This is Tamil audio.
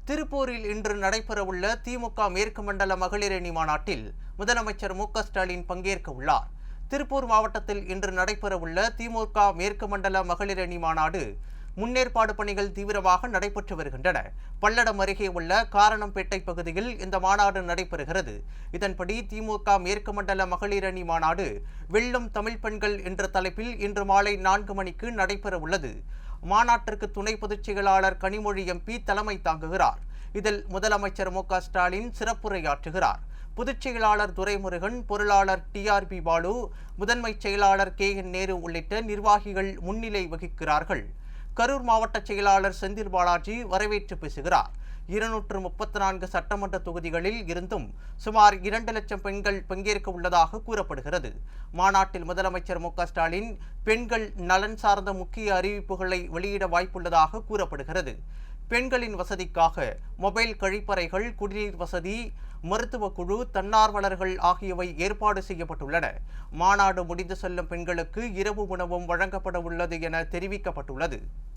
திருப்பூரில் இன்று நடைபெறவுள்ள திமுக மேற்கு மண்டல மகளிர் அணி மாநாட்டில் முதலமைச்சர் மு.க.ஸ்டாலின் பங்கேற்க உள்ளார். திருப்பூர் மாவட்டத்தில் இன்று நடைபெறவுள்ள திமுக மேற்கு மண்டல மகளிர் அணி மாநாடு முன்னேற்பாடு பணிகள் தீவிரமாக நடைபெற்று வருகின்றன. பல்லடம் அருகே உள்ள காரணம்பேட்டை பகுதியில் இந்த மாநாடு நடைபெறுகிறது. இதன்படி திமுக மேற்கு மண்டல மகளிர் அணி மாநாடு வெல்லும் தமிழ் பெண்கள் என்ற தலைப்பில் இன்று மாலை 4 மணிக்கு நடைபெறவுள்ளது. மாநாட்டிற்கு துணை பொதுச் செயலாளர் கனிமொழி எம்பி தலைமை தாங்குகிறார். இதில் முதலமைச்சர் மு.க.ஸ்டாலின் சிறப்புரையாற்றுகிறார். பொதுச் செயலாளர் துரைமுருகன், பொருளாளர் டிஆர்பி பாலு, முதன்மை செயலாளர் கே.என். நேரு உள்ளிட்ட நிர்வாகிகள் முன்னிலை வகிக்கிறார்கள். கரூர் மாவட்ட செயலாளர் செந்தில் பாலாஜி வரவேற்று பேசுகிறார். 234 சட்டமன்ற தொகுதிகளில் இருந்தும் சுமார் 2 லட்சம் பெண்கள் பங்கேற்க உள்ளதாக கூறப்படுகிறது. மாநாட்டில் முதலமைச்சர் மு.க.ஸ்டாலின் பெண்கள் நலன் சார்ந்த முக்கிய அறிவிப்புகளை வெளியிட வாய்ப்புள்ளதாக கூறப்படுகிறது. பெண்களின் வசதிக்காக மொபைல் கழிப்பறைகள், குடிநீர் வசதி, மருத்துவ குழு, தன்னார்வலர்கள் ஆகியவை ஏற்பாடு செய்யப்பட்டுள்ளன. மாநாடு முடிந்து செல்லும் பெண்களுக்கு இரவு உணவும் வழங்கப்பட உள்ளது என தெரிவிக்கப்பட்டுள்ளது.